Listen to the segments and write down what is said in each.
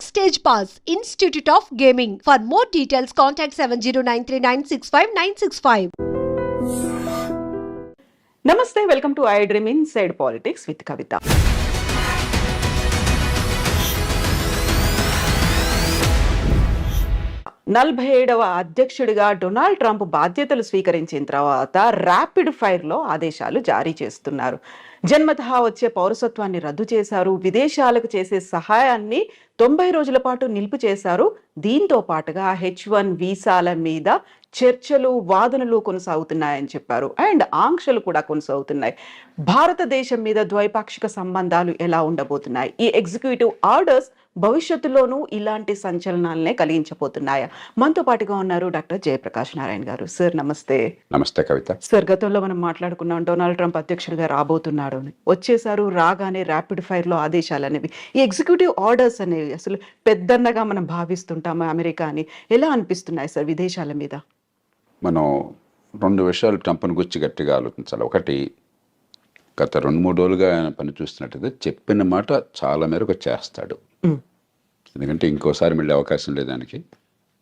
Stage Pass, Institute of Gaming. For more details, contact 709396596. నమస్తే, welcome to iDream inside politics with Kavitha. నలభై 47వ అధ్యక్షుడిగా Donald Trump బాధ్యతలు స్వీకరించిన తర్వాత ర్యాపిడ్ ఫైర్లో ఆదేశాలు జారీ చేస్తున్నారు. జన్మతః వచ్చే పౌరసత్వాన్ని రద్దు చేశారు. విదేశాలకు చేసే సహాయాన్ని 90 రోజుల పాటు నిలుపు చేశారు. దీంతో పాటుగా H1 వీసాల మీద చర్చలు, వాదనలు కొనసాగుతున్నాయని చెప్పారు. అండ్ ఆంక్షలు కూడా కొనసాగుతున్నాయి. భారతదేశం మీద ద్వైపాక్షిక సంబంధాలు ఎలా ఉండబోతున్నాయి? ఈ ఎగ్జిక్యూటివ్ ఆర్డర్స్ భవిష్యత్తులోనూ ఇలాంటి సంచలనాలనే కలిగించబోతున్నాయా? మనతో పాటుగా ఉన్నారు డాక్టర్ జయప్రకాష్ నారాయణ గారు. సార్ నమస్తే. నమస్తే కవిత. సార్, గతంలో మనం మాట్లాడుకున్నాం డొనాల్డ్ ట్రంప్ అధ్యక్షుడిగా రాబోతున్నాడు అని. వచ్చేసారు, రాగానే ర్యాపిడ్ ఫైర్ లో ఆదేశాలు అనేవి, ఈ ఎగ్జిక్యూటివ్ ఆర్డర్స్ అనేవి అసలు పెద్దన్నగా మనం భావిస్తుంటాము అమెరికా అని. ఎలా అనిపిస్తున్నాయి సార్ విదేశాల మీద? మనం 2 విషయాలు ట్రంప్ను గురించి గట్టిగా ఆలోచించాలి. ఒకటి, గత 2-3 రోజులుగా ఆయన పని చూస్తున్నట్టయితే చెప్పిన మాట చాలా మేరకు చేస్తాడు. ఎందుకంటే ఇంకోసారి మళ్ళీ అవకాశం లేదు ఆయనకి.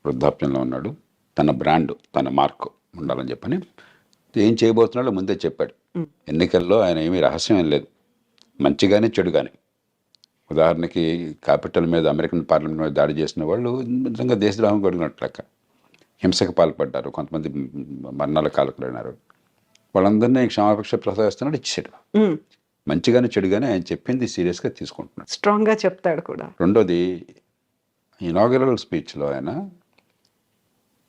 వృద్ధాప్యంలో ఉన్నాడు. తన బ్రాండ్, తన మార్క్ ఉండాలని చెప్పని ఏం చేయబోతున్నాడో ముందే చెప్పాడు. ఎన్నికల్లో ఆయన ఏమీ రహస్యం ఏం లేదు, మంచిగానే చెడుగానే. ఉదాహరణకి క్యాపిటల్ మీద, అమెరికన్ పార్లమెంట్ మీద దాడి చేసిన వాళ్ళు నిజంగా దేశద్రోహం కొడిగినట్లు లెక్క. హింసకు పాల్పడ్డారు, కొంతమంది మరణాల కాలకులైనారు. వాళ్ళందరినీ క్షమాపక్ష ప్రసాదిస్తున్నాడు, ఇచ్చాడు. మంచిగానే చెడుగానే ఆయన చెప్పింది సీరియస్గా తీసుకుంటున్నాడు, స్ట్రాంగ్గా చెప్తాడు కూడా. రెండోది, ఇనాగరల్ స్పీచ్లో ఆయన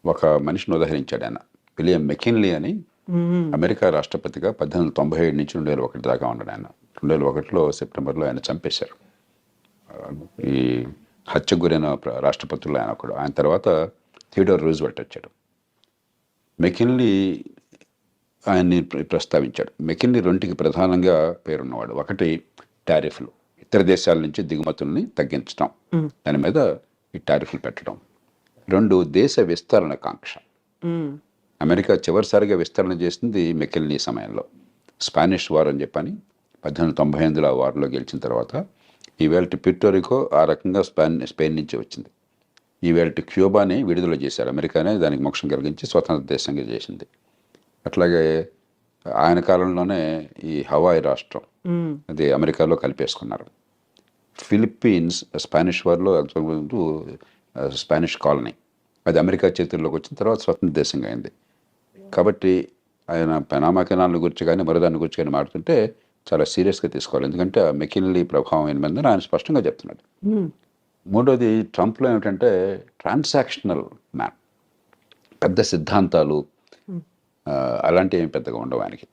ఒక మనిషిని ఉదహరించాడు. ఆయన విలియం మెకిన్లీ అని, అమెరికా రాష్ట్రపతిగా 1897 నుంచి 2001 దాకా ఉన్నాడు ఆయన. 2001లో సెప్టెంబర్లో ఆయన చంపేశారు. ఈ హత్యకు గురైన రాష్ట్రపతుల్లో ఆయన ఒకడు. ఆయన తర్వాత థియోడోర్ రూజ్వెల్ట్ వచ్చాడు. మెకిన్లీ ఆయన్ని ప్రస్తావించాడు. మెకిన్లీ 2కి ప్రధానంగా పేరున్నవాడు. ఒకటి, టారిఫ్లు, ఇతర దేశాల నుంచి దిగుమతుల్ని తగ్గించడం, దాని మీద ఈ టారిఫ్లు పెట్టడం. 2, దేశ విస్తరణ కాంక్ష. అమెరికా చివరిసారిగా విస్తరణ చేసింది మెకిన్లీ సమయంలో. స్పానిష్ వార్ అని చెప్పని 1898లో ఆ వార్లో గెలిచిన తర్వాత ఈవేళ ప్యూర్టోరికో ఆ రకంగా స్పెయిన్ నుంచి వచ్చింది. ఈవేళ క్యూబాని విడుదల చేశారు. అమెరికానే దానికి మోక్షం కలిగించి స్వతంత్ర దేశంగా చేసింది. అట్లాగే ఆయన కాలంలోనే ఈ హవాయి రాష్ట్రం అది అమెరికాలో కలిపేసుకున్నారు. ఫిలిప్పీన్స్ స్పానిష్ వార్లో స్పానిష్ కాలనీ, అది అమెరికా చేతుల్లోకి వచ్చిన తర్వాత స్వతంత్ర దేశంగా అయింది. కాబట్టి ఆయన పనామా కెనాల్ గురించి కానీ మరోదాని గురించి కానీ మాట్లాడుతుంటే చాలా సీరియస్గా తీసుకోవాలి. ఎందుకంటే ఆ మెకిన్లీ ప్రభావం ఏమైందని ఆయన స్పష్టంగా చెప్తున్నాడు. మూడోది, ట్రంప్లో ఏమిటంటే ట్రాన్సాక్షనల్ మ్యాన్. పెద్ద సిద్ధాంతాలు అలాంటివి ఏమి పెద్దగా ఉండవు ఆయనకి.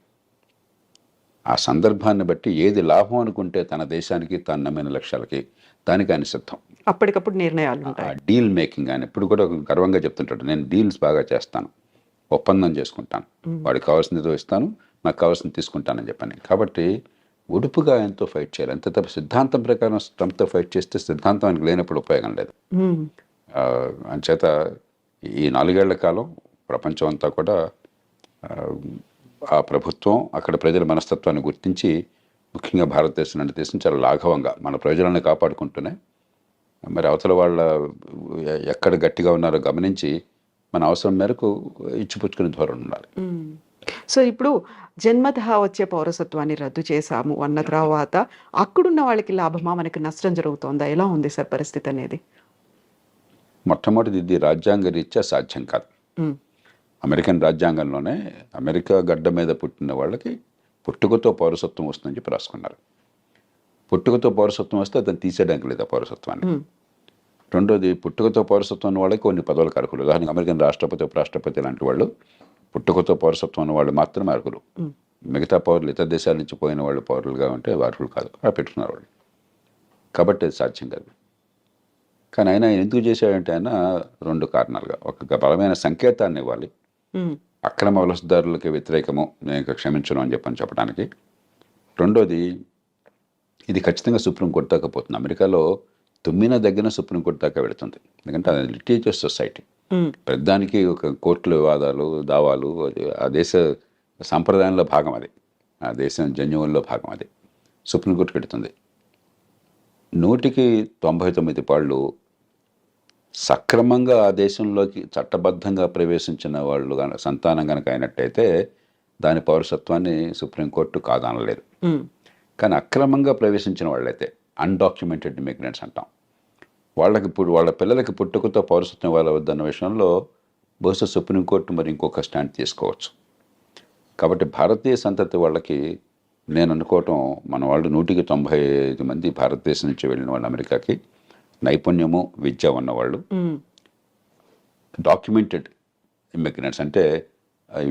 ఆ సందర్భాన్ని బట్టి ఏది లాభం అనుకుంటే తన దేశానికి, తను నమ్మిన లక్ష్యాలకి, దానికి ఆయన సిద్ధం. అప్పటికప్పుడు నిర్ణయాలు ఉంటాయి. డీల్ మేకింగ్ ఆయన ఎప్పుడు కూడా గర్వంగా చెప్తుంటాడు, నేను డీల్స్ బాగా చేస్తాను, ఒప్పందం చేసుకుంటాను, వాడికి కావాల్సింది ఇస్తాను, నాకు కావాల్సింది తీసుకుంటానని చెప్పని. కాబట్టి ఉడుపుగా ఆయనతో ఫైట్ చేయాలి. అంతే తప్ప సిద్ధాంతం ప్రకారం ట్రంప్తో ఫైట్ చేస్తే సిద్ధాంతం ఆయనకు లేనప్పుడు ఉపయోగం లేదు. అంచేత ఈ 4 ఏళ్ల కాలం ప్రపంచం అంతా కూడా ఆ ప్రభుత్వం అక్కడ ప్రజల మనస్తత్వాన్ని గుర్తించి, ముఖ్యంగా భారతదేశం లాంటి దేశం చాలా లాఘవంగా మన ప్రజలను కాపాడుకుంటూనే మరి అవతల వాళ్ళ ఎక్కడ గట్టిగా ఉన్నారో గమనించి మన అవసరం మేరకు ఇచ్చిపుచ్చుకునే ధోరణి ఉండాలి. సో ఇప్పుడు జన్మతః వచ్చే పౌరసత్వాన్ని రద్దు చేశాము అన్న తర్వాత అక్కడున్న వాళ్ళకి లాభమా, మనకి నష్టం జరుగుతోందా? ఎలా ఉంది సార్ పరిస్థితి అనేది? మొట్టమొదటిది, ఇది రాజ్యాంగ రీత్యా సాధ్యం కాదు. అమెరికన్ రాజ్యాంగంలోనే అమెరికా గడ్డ మీద పుట్టిన వాళ్ళకి పుట్టుకతో పౌరసత్వం వస్తుందని చెప్పి రాసుకున్నారు. పుట్టుకతో పౌరసత్వం వస్తే అతను తీసేయడానికి లేదు ఆ పౌరసత్వాన్ని. రెండోది, పుట్టుకతో పౌరసత్వం ఉన్న వాళ్ళకి కొన్ని పదవులకు అర్హులు. ఉదాహరణకు అమెరికన్ రాష్ట్రపతి, ఉపరాష్ట్రపతి లాంటి వాళ్ళు పుట్టుకతో పౌరసత్వం ఉన్న వాళ్ళు మాత్రమే అర్హులు. మిగతా పౌరులు, ఇతర దేశాల నుంచి పోయిన వాళ్ళు పౌరులుగా ఉంటే అర్హులు కాదు. అలా పెట్టుకున్నారు వాళ్ళు. కాబట్టి అది సాధ్యం కాదు. కానీ ఆయన ఎందుకు చేశాడంటే ఆయన 2 కారణాలుగా, ఒక బలమైన సంకేతాన్ని ఇవ్వాలి, అక్రమ వలసదారులకి వ్యతిరేకము, నేను క్షమించను అని చెప్పడానికి. రెండోది, ఇది ఖచ్చితంగా సుప్రీంకోర్టు దాకా పోతుంది. అమెరికాలో తుమ్మిన దగ్గర సుప్రీంకోర్టు దాకా వెళుతుంది. ఎందుకంటే అది లిటిగేటియస్ సొసైటీ. ప్రతిదానికి ఒక కోర్టుల వివాదాలు, దావాలు, ఆ దేశ సాంప్రదాయంలో భాగం అది, ఆ దేశం జన్యువుల్లో భాగం అది. 100కి 99 పాళ్ళు సక్రమంగా ఆ దేశంలోకి చట్టబద్ధంగా ప్రవేశించిన వాళ్ళు సంతానం కనుక అయినట్టయితే దాని పౌరసత్వాన్ని సుప్రీంకోర్టు కాదనలేదు. కానీ అక్రమంగా ప్రవేశించిన వాళ్ళైతే అన్డాక్యుమెంటెడ్ ఇమిగ్రెంట్స్ అంటాం, వాళ్ళకి ఇప్పుడు వాళ్ళ పిల్లలకి పుట్టుకతో పౌరసత్వం ఇవ్వాలి వద్దన్న విషయంలో బహుశా సుప్రీంకోర్టు మరి ఇంకొక స్టాండ్ తీసుకోవచ్చు. కాబట్టి భారతీయ సంతతి వాళ్ళకి నేను అనుకోవటం, మన వాళ్ళు 195 మంది భారతదేశం నుంచి వెళ్ళిన వాళ్ళు అమెరికాకి నైపుణ్యము విద్య ఉన్నవాళ్ళు, డాక్యుమెంటెడ్ ఇమిగ్రెంట్స్ అంటే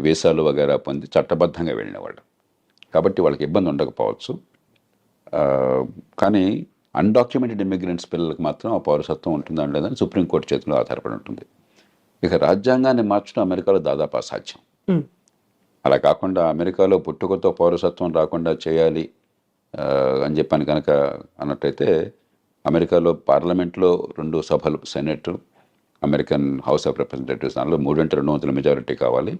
వీసాలు వగేరా పొంది చట్టబద్ధంగా వెళ్ళిన వాళ్ళు. కాబట్టి వాళ్ళకి ఇబ్బంది ఉండకపోవచ్చు. కానీ అన్డాక్యుమెంటెడ్ ఇమిగ్రెంట్స్ పిల్లలకు మాత్రం ఆ పౌరసత్వం ఉంటుందా లేదని సుప్రీంకోర్టు చేతిలో ఆధారపడి ఉంటుంది. ఇక రాజ్యాంగాన్ని మార్చడం అమెరికాలో దాదాపు అసాధ్యం. అలా కాకుండా అమెరికాలో పుట్టుకతో పౌరసత్వం రాకుండా చేయాలి అని చెప్పాను కనుక అన్నట్టయితే, అమెరికాలో పార్లమెంట్లో 2 సభలు, senate, American house of representatives, దానిలో 3/2 మెజారిటీ కావాలి.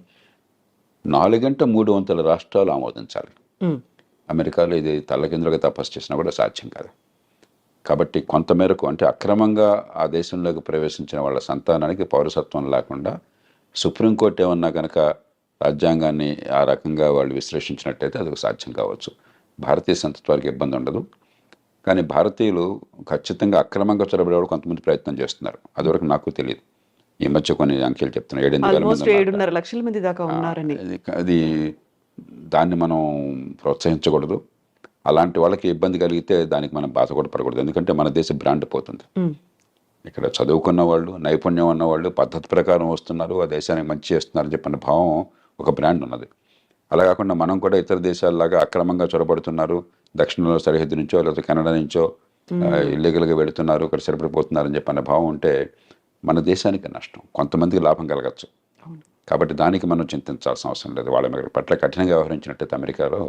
4/3 రాష్ట్రాలు ఆమోదించాలి. అమెరికాలో ఇది తల్లకిందులుగా తపస్సు చేసినా కూడా సాధ్యం కాదు. కాబట్టి కొంతమేరకు అంటే అక్రమంగా ఆ దేశంలోకి ప్రవేశించిన వాళ్ళ సంతానానికి పౌరసత్వం లేకుండా సుప్రీంకోర్టు ఏమన్నా కనుక రాజ్యాంగాన్ని ఆ రకంగా వాళ్ళు విశ్లేషించినట్టయితే అది సాధ్యం కావచ్చు. భారతీయ సంతతి వారికి ఇబ్బంది ఉండదు. కానీ భారతీయులు ఖచ్చితంగా అక్రమంగా చొరబడేవాడు కొంతమంది ప్రయత్నం చేస్తున్నారు. అదివరకు నాకు తెలియదు. ఈ మధ్య కొన్ని అంకెలు చెప్తున్నారు, 7.5 లక్షల మంది దాకా ఉన్నారని. అది దాన్ని మనం ప్రోత్సహించకూడదు. అలాంటి వాళ్ళకి ఇబ్బంది కలిగితే దానికి మనం బాధ కూడా పడకూడదు. ఎందుకంటే మన దేశ బ్రాండ్ పోతుంది. ఇక్కడ చదువుకున్న వాళ్ళు, నైపుణ్యం ఉన్నవాళ్ళు పద్ధతి ప్రకారం వస్తున్నారు, ఆ దేశానికి మంచి చేస్తున్నారని చెప్పిన భావం ఒక బ్రాండ్ ఉన్నది. అలా కాకుండా మనం కూడా ఇతర దేశాల్లాగా అక్రమంగా చొరబడుతున్నారు, దక్షిణంలో సరిహద్దు నుంచో లేకపోతే కెనడా నుంచో ఇల్లీగల్గా వెళుతున్నారు, ఇక్కడ సరిపడిపోతున్నారని చెప్పిన భావం ఉంటే మన దేశానికి నష్టం, కొంతమందికి లాభం కలగచ్చు. కాబట్టి దానికి మనం చింతించాల్సిన అవసరం లేదు. వాళ్ళ పట్ల కఠినంగా వ్యవహరించినట్టయితే అమెరికాలో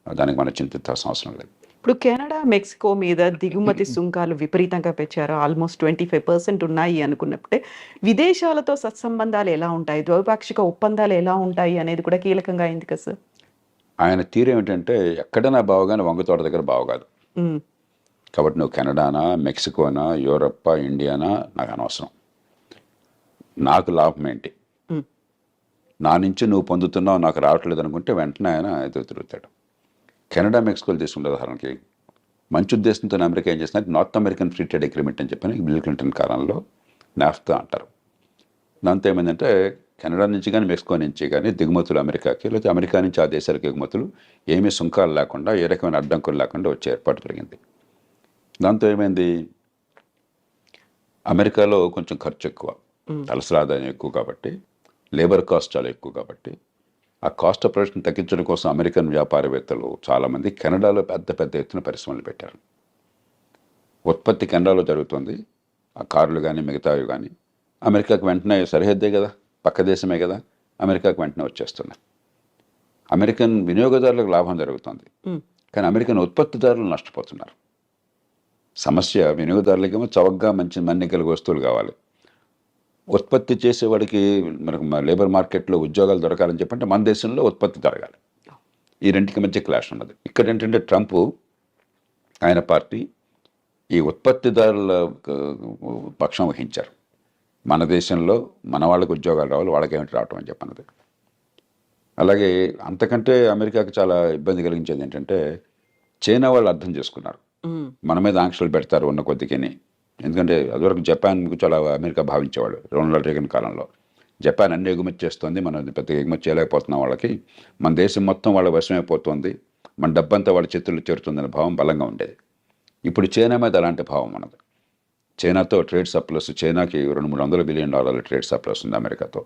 దానికి మనం చింతించాల్సిన అవసరం లేదు. ఇప్పుడు కెనడా, మెక్సికో మీద దిగుమతి సుంకాలు విపరీతంగా పెంచారు. ఆల్మోస్ట్ 25% ఉన్నాయి అనుకున్నప్పుడే విదేశాలతో సత్సంబంధాలు ఎలా ఉంటాయి, ద్వైపాక్షిక ఒప్పందాలు ఎలా ఉంటాయి అనేది కూడా కీలకంగా అయింది కదా సార్. ఆయన తీరు ఏమిటంటే, ఎక్కడైనా బావగానే వంగతోట దగ్గర బావగాదు. కాబట్టి నువ్వు కెనడానా, మెక్సికోనా, యూరప్పా, ఇండియానా నాకు అనవసరం. నాకు లాభం ఏంటి, నా నుంచి నువ్వు పొందుతున్నావు, నాకు రావట్లేదు అనుకుంటే వెంటనే ఆయన ఎదురు తిరుగుతాడు. కెనడా, మెక్సికోలు తీసుకుంటే ఉదాహరణకి మంచి ఉద్దేశంతో అమెరికా ఏం చేస్తుందంటే north American free trade agreement అని చెప్పని బిల్ క్లింటన్ కాలంలో నాఫ్తా అంటారు. దాంతో ఏమైందంటే కెనడా నుంచి కానీ మెక్సికో నుంచి కానీ దిగుమతులు అమెరికాకి, లేకపోతే అమెరికా నుంచి ఆ దేశాలకు ఎగుమతులు ఏమీ సుంకాలు లేకుండా, ఏ రకమైన అడ్డంకులు లేకుండా వచ్చే ఏర్పాటు జరిగింది. దాంతో ఏమైంది, అమెరికాలో కొంచెం ఖర్చు ఎక్కువ, తలసరి ఆదాయం ఎక్కువ కాబట్టి, లేబర్ కాస్ట్ చాలా ఎక్కువ కాబట్టి, ఆ కాస్ట్ ఆఫ్ ప్రొడక్షన్ తగ్గించడం కోసం అమెరికన్ వ్యాపారవేత్తలు చాలామంది కెనడాలో పెద్ద పెద్ద ఎత్తున పరిశ్రమలు పెట్టారు. ఉత్పత్తి కెనడాలో జరుగుతుంది, ఆ కార్లు కానీ మిగతావి కానీ అమెరికాకు వెంటనే సరిహద్దే కదా, పక్క దేశమే కదా, అమెరికాకు వెంటనే వచ్చేస్తున్నాయి. అమెరికన్ వినియోగదారులకు లాభం జరుగుతుంది, కానీ అమెరికన్ ఉత్పత్తిదారులు నష్టపోతున్నారు. సమస్య వినియోగదారులకేమో చవకగా మంచి మన్నికల వస్తువులు కావాలి, ఉత్పత్తి చేసేవాడికి మనకు లేబర్ మార్కెట్లో ఉద్యోగాలు దొరకాలని చెప్పంటే మన దేశంలో ఉత్పత్తి జరగాలి. ఈ రెండింటికి మధ్య క్లాష్ ఉన్నది. ఇక్కడ ఏంటంటే ట్రంప్ ఆయన పార్టీ ఈ ఉత్పత్తిదారుల పక్షం వహించారు. మన దేశంలో మన వాళ్ళకి ఉద్యోగాలు రావాలి, వాళ్ళకేమిటి రావటం అని చెప్పన్నది. అలాగే అంతకంటే అమెరికాకి చాలా ఇబ్బంది కలిగించేది ఏంటంటే చైనా వాళ్ళు అర్థం చేసుకున్నారు, మన మీద ఆంక్షలు పెడతారు ఉన్న కొద్దికిని. ఎందుకంటే అదివరకు జపాన్ చాలా అమెరికా భావించేవాళ్ళు. రొనాల్డ్ రేగన్ కాలంలో జపాన్ అన్ని ఎగుమతి చేస్తుంది, మనం పెద్ద ఎగుమతి చేయలేకపోతున్నాం, వాళ్ళకి మన దేశం మొత్తం వాళ్ళ వశమైపోతుంది, మన డబ్బంతా వాళ్ళ చేతుల్లో చేరుతుందనే భావం బలంగా ఉండేది. ఇప్పుడు చైనా మీద అలాంటి భావం ఉన్నది. చైనాతో ట్రేడ్ సర్ప్లస్, చైనాకి $200-300 బిలియన్ ట్రేడ్ సర్ప్లస్ ఉంది అమెరికాతో.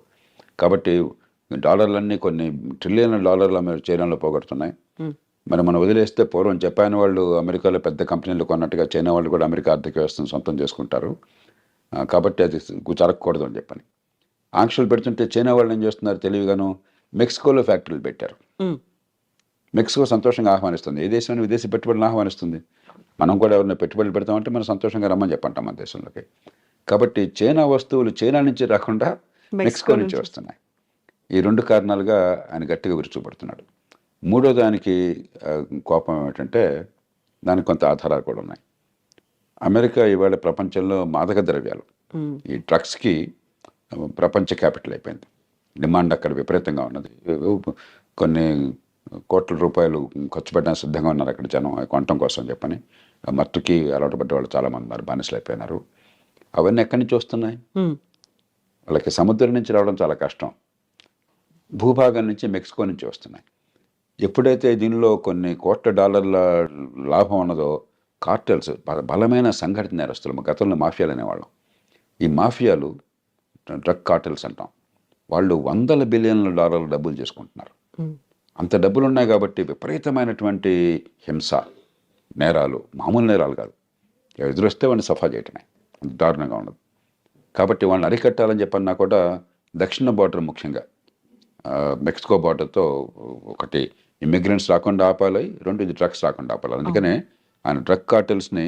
కాబట్టి డాలర్లన్నీ కొన్ని ట్రిలియన్ల డాలర్లు చైనాలో పోగొడుతున్నాయి. మరి మనం వదిలేస్తే పూర్వం జపాన్ వాళ్ళు అమెరికాలో పెద్ద కంపెనీలు కొన్నట్టుగా చైనా వాళ్ళు కూడా అమెరికా ఆర్థిక వ్యవస్థను సొంతం చేసుకుంటారు. కాబట్టి అది జరగకూడదు అని చెప్పని ఆంక్షలు పెడుతుంటే చైనా వాళ్ళు ఏం చేస్తున్నారు తెలివిగాను, మెక్సికోలో ఫ్యాక్టరీలు పెట్టారు. మెక్సికో సంతోషంగా ఆహ్వానిస్తుంది, ఏ దేశం విదేశీ పెట్టుబడులను ఆహ్వానిస్తుంది. మనం కూడా ఎవరైనా పెట్టుబడులు పెడతామంటే మనం సంతోషంగా రమ్మని చెప్పంటాం మన దేశంలోకి. కాబట్టి చైనా వస్తువులు చైనా నుంచి రాకుండా మెక్సికో నుంచి వస్తున్నాయి. ఈ 2 కారణాలుగా ఆయన గట్టిగా విరుచుకుపడుతున్నాడు. మూడో దానికి కోపం ఏమిటంటే దానికి కొంత ఆధారాలు కూడా ఉన్నాయి. అమెరికా ఇవాళ ప్రపంచంలో మాదక ద్రవ్యాలు ఈ డ్రగ్స్కి ప్రపంచ క్యాపిటల్ అయిపోయింది. డిమాండ్ అక్కడ విపరీతంగా ఉన్నది. కొన్ని కోట్ల రూపాయలు ఖర్చు పెట్టడానికి సిద్ధంగా ఉన్నారు అక్కడ జనం కొనటం కోసం చెప్పని. ఆ మత్తుకి అలవాటు పడ్డ వాళ్ళు చాలామంది ఉన్నారు, బానిసలు అయిపోయినారు. అవన్నీ ఎక్కడి నుంచి వస్తున్నాయి? వాళ్ళకి సముద్రం నుంచి రావడం చాలా కష్టం, భూభాగం నుంచి, మెక్సికో నుంచి వస్తున్నాయి. ఎప్పుడైతే దీనిలో కొన్ని కోట్ల డాలర్ల లాభం ఉన్నదో కార్టెల్స్, బలమైన సంఘటిత నేరస్తులు, గతంలో మాఫియాలు అనేవాళ్ళం, ఈ మాఫియాలు డ్రగ్ కార్టెల్స్ అంటాం, వాళ్ళు $100 బిలియన్ల డబ్బులు చేసుకుంటున్నారు. అంత డబ్బులు ఉన్నాయి కాబట్టి విపరీతమైనటువంటి హింస, నేరాలు, మామూలు నేరాలు కాదు, ఎదురొస్తే వాడిని సఫా చేయటమే, అంత దారుణంగా ఉన్నది. కాబట్టి వాళ్ళని అరికట్టాలని చెప్పన్నా కూడా దక్షిణ బార్డర్, ముఖ్యంగా మెక్సికో బార్డర్తో ఒకటి ఇమ్మిగ్రెంట్స్ రాకుండా ఆపాలి, రెండు ఇది డ్రగ్స్ రాకుండా ఆపాలి. అందుకనే ఆయన డ్రగ్ కార్టెల్స్ని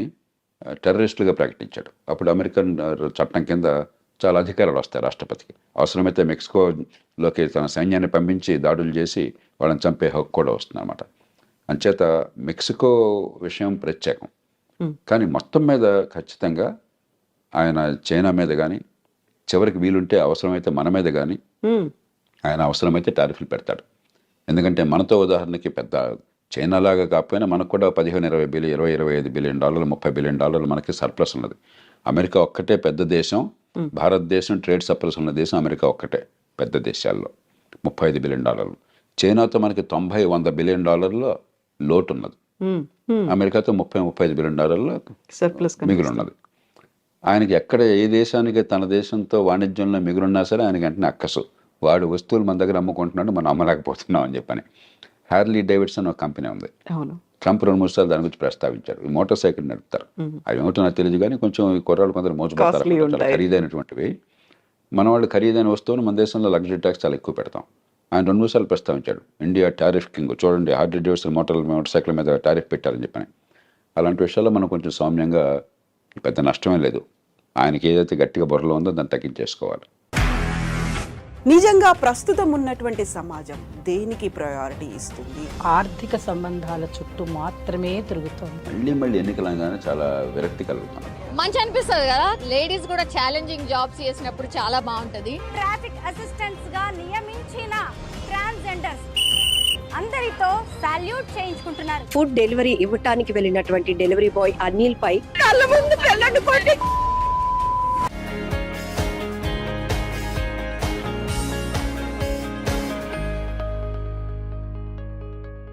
టెర్రరిస్టులుగా ప్రకటించాడు. అప్పుడు అమెరికన్ చట్టం కింద చాలా అధికారాలు వస్తాయి రాష్ట్రపతికి. అవసరమైతే మెక్సికోలోకి తన సైన్యాన్ని పంపించి దాడులు చేసి వాళ్ళని చంపే హక్కు కూడా వస్తుంది అన్నమాట. అంచేత మెక్సికో విషయం ప్రత్యేకం. కానీ మొత్తం మీద ఖచ్చితంగా ఆయన చైనా మీద కానీ, చివరికి వీలుంటే అవసరమైతే మన మీద కానీ ఆయన అవసరమైతే టారిఫ్లు పెడతాడు. ఎందుకంటే మనతో ఉదాహరణకి పెద్ద చైనా లాగా కాకపోయినా మనకు కూడా 15-20 బిలియన్, 20-25 బిలియన్ డాలర్లు, $30 బిలియన్ మనకి సర్ప్లస్ ఉన్నది. అమెరికా ఒక్కటే పెద్ద దేశం, భారతదేశం ట్రేడ్ సర్ప్లస్ ఉన్న దేశం అమెరికా ఒక్కటే పెద్ద దేశాల్లో, $35 బిలియన్. చైనాతో మనకి 90-100 బిలియన్ లోటు ఉన్నది. అమెరికాతో 30-35 బిలియన్ సర్ప్లస్ మిగులు ఉన్నది. ఆయనకి ఎక్కడ ఏ దేశానికి తన దేశంతో వాణిజ్యంలో మిగులున్నా సరే ఆయనకి వెంటనే అక్కసు, వాడు వస్తువులు మన దగ్గర అమ్ముకుంటున్నాడు, మనం అమ్మలేకపోతున్నాం అని చెప్పని. హ్యార్లీ డేవిడ్సన్ ఒక కంపెనీ ఉంది, ట్రంప్ 2-3 సార్లు దాని గురించి ప్రస్తావించాడు. ఈ మోటార్ సైకిల్ నడుపుతారు, అవి ఏమిటో నాకు తెలియదు కానీ కొంచెం ఈ కుర్రాళ్ళు కొందరు మోసపోతారు, చాలా ఖరీదైనటువంటివి. మన వాళ్ళు ఖరీదైన వస్తువులు మన దేశంలో లగ్జరీ ట్యాక్స్ చాలా ఎక్కువ పెడతాం. ఆయన 2-3 సార్లు ప్రస్తావించాడు, ఇండియా టారిఫ్ కింగ్, చూడండి హార్లీ డేవిడ్సన్ మోటార్ సైకిల్ మీద టారిఫ్ పెట్టారని చెప్పని. అలాంటి విషయాల్లో మనం కొంచెం సౌమ్యంగా, పెద్ద నష్టమే లేదు, ఆయనకి ఏదైతే గట్టిగా బుర్రలో ఉందో దాన్ని తగ్గించేసుకోవాలి. నిజంగా ప్రస్తుతం ఉన్నటువంటి సమాజం దేనికి ప్రయారిటీ ఇస్తుంది? ఆర్థిక సంబంధాల చుట్టూ మాత్రమే తిరుగుతుంది. మళ్ళీ ఎన్నికలంగానే చాలా విరక్తి కలుగుతాం. మంచి అనిపిస్తుంది కదా, లేడీస్ కూడా ఛాలెంజింగ్ జాబ్స్ చేసినప్పుడు చాలా బాగుంటది. ట్రాఫిక్ అసిస్టెంట్స్ గా నియమించిన ట్రాన్స్జెండర్స్ అందరితో సాల్యూట్ చేయించుకుంటున్నారు. ఫుడ్ డెలివరీ ఇవ్వటానికి వెళ్ళినటువంటి డెలివరీ బాయ్ అనిల్ పై కళ్ళ ముందు